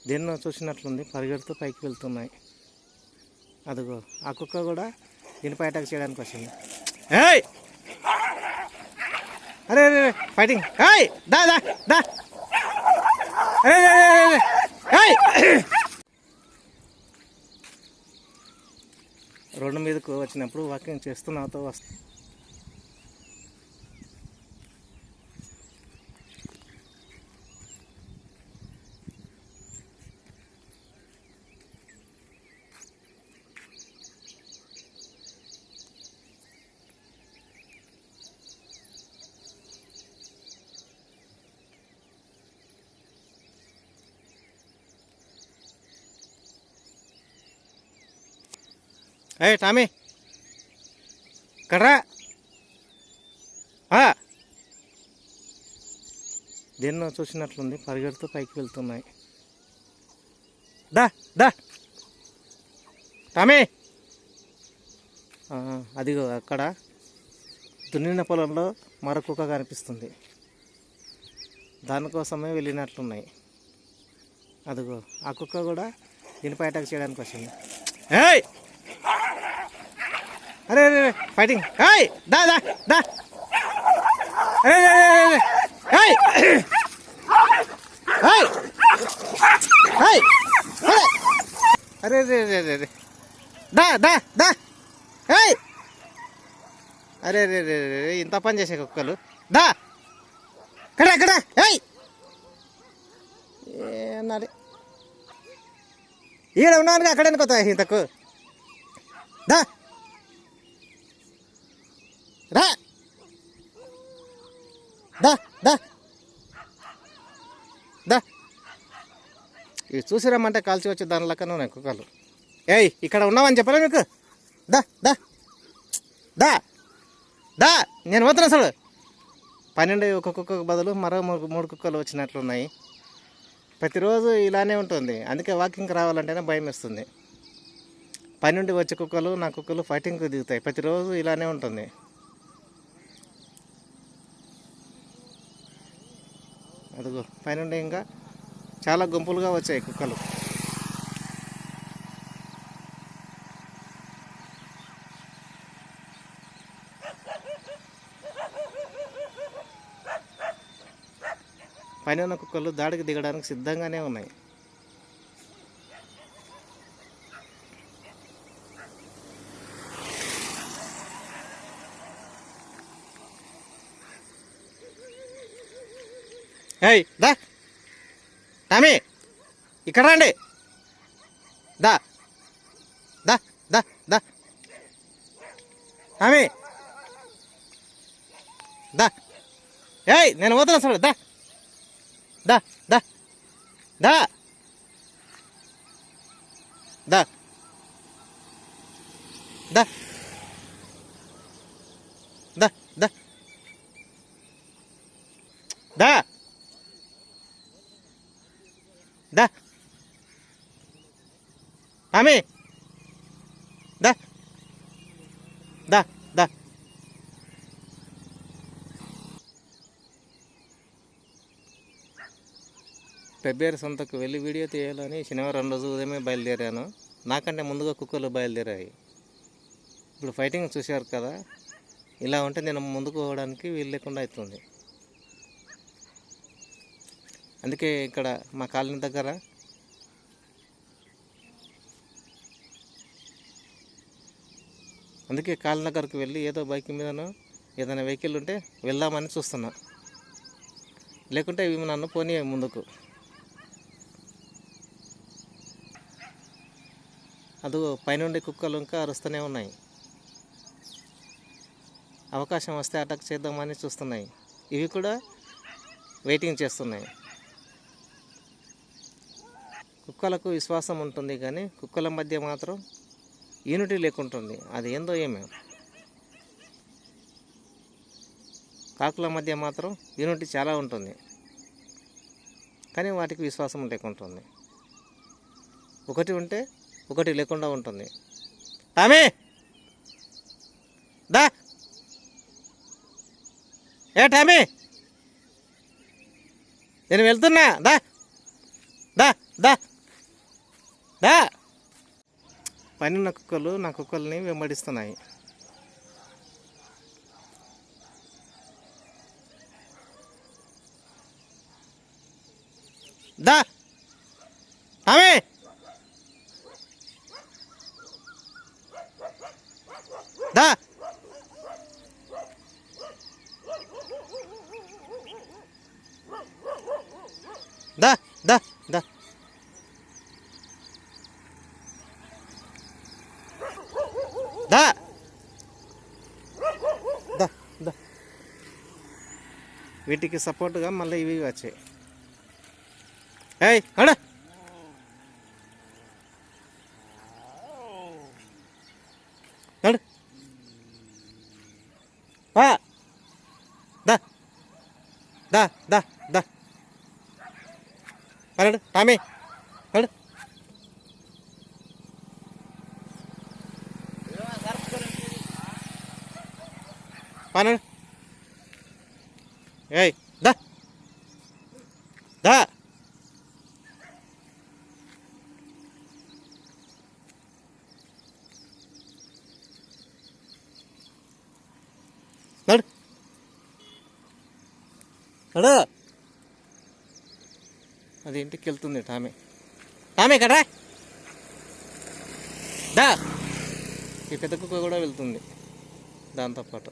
దేన్నో చూసినట్లుంది, పరిగెడుతూ పైకి వెళ్తున్నాయి. అదిగో ఆ కుక్క కూడా దీనిపై అటాక్ చేయడానికి వచ్చింది. ఏయ్ అరే అరే ఫైటింగ్! ఏయ్ దా దా దా! అరే ఏయ్ రోడ్డు మీదకు వచ్చినప్పుడు వాకింగ్ చేస్తూ నాతో వస్తా. ఏయ్ టామీ కర్రా! దేన్నో చూసినట్లుంది, పరిగెడుతూ పైకి వెళ్తున్నాయి. దా దా టామీ! అదిగో అక్కడ దున్నిన పొలంలో మరో కుక్క కనిపిస్తుంది. దానికోసమే వెళ్ళినట్లున్నాయి. అదిగో ఆ కుక్క కూడా దీనిపై అటాక్ చేయడానికి వచ్చింది. ఏయ్ అరే అరే ఫైటింగ్! ఏయ్ దా దా దా! అరే ఏయ్ ఏయ్ ఏయ్ అరే రే రే రే రే దా దా దా! ఏయ్ అరే రే రే రే ఇంత పని చేసే కుక్కలు! దా కడా కడా! ఏయ్ ఏనాలి ఈడ ఉన్నాను అక్కడ అనుకోతా ఇంతకు. దా రా దా దా దా! ఇవి చూసి రమ్మంటే కాల్చి వచ్చి దాని లెక్కన ఉన్నాయి కుక్కలు. ఏయ్ ఇక్కడ ఉన్నావని చెప్పలే మీకు? దా దా దా దా! నేను పోతున్నా అసలు. 12 ఒక కుక్కకు బదులు మరో 3 కుక్కలు వచ్చినట్లున్నాయి. ప్రతిరోజు ఇలానే ఉంటుంది. అందుకే వాకింగ్కి రావాలంటేనే భయం వేస్తుంది. 12 వచ్చే కుక్కలు నా కుక్కలు ఫైటింగ్కి దిగుతాయి. ప్రతిరోజు ఇలానే ఉంటుంది. అదిగో పైనుండి ఇంకా చాలా గుంపులుగా వచ్చాయి కుక్కలు. పైన ఉన్న కుక్కలు దాడికి దిగడానికి సిద్ధంగానే ఉన్నాయి. ఏయ్ దా టామీ ఇక్కడ రండి! దా దా దా దా టామీ దా! ఏయ్ నేను పోతున్నా అసలు. దా దా దా దా దా దా దా దా దా దా టామీ దా దా దా! ఫిబ్రవరి సంతకు వెళ్ళి వీడియో తీయాలని శనివారం రోజు ఉదయమే బయలుదేరాను. నాకంటే ముందుగా కుక్కలు బయలుదేరాయి. ఇప్పుడు ఫైటింగ్ చూశారు కదా, ఇలా ఉంటే నేను ముందుకు పోవడానికి వీలు లేకుండా అవుతుంది. అందుకే ఇక్కడ మా కాలనీ దగ్గర కాలనీ దగ్గరకు వెళ్ళి ఏదో బైక్ మీదనో ఏదైనా వెహికల్ ఉంటే వెళ్దామని చూస్తున్నా. లేకుంటే ఇవి నన్ను పోనీ ముందుకు. అదిగో పైనుండి కుక్కలు ఇంకా అరుస్తూనే ఉన్నాయి. అవకాశం వస్తే అటాక్ చేద్దామని చూస్తున్నాయి. ఇవి కూడా వెయిటింగ్ చేస్తున్నాయి. కుక్కలకు విశ్వాసం ఉంటుంది కానీ కుక్కల మధ్య మాత్రం యూనిటీ లేకుంటుంది. అది ఏందో ఏమే. కాకుల మధ్య మాత్రం యూనిటీ చాలా ఉంటుంది కానీ వాటికి విశ్వాసం లేకుంటుంది. ఒకటి ఉంటే ఒకటి లేకుండా ఉంటుంది. టామీ దా! ఏ టామీ నేను వెళ్తున్నా. దా దా దా దా. పైన కుక్కలు నా కుక్కల్ని వెంబడిస్తున్నాయి. దా ఆమె దా. దా దా దా దా దా దా. వీటికి సపోర్ట్గా మళ్ళీ ఇవి వచ్చాయి. ఏయ్ అడ నడు. దా దా దా దా. నడు టామీ నడు. నడు. ఏయ్ దా దా. నడు నడు. అది ఇంటికి వెళ్తుంది టామీ. టామీ కదరా. దా. ఈ పెద్ద కుక్క కూడా వెళ్తుంది దాంతోపాటు.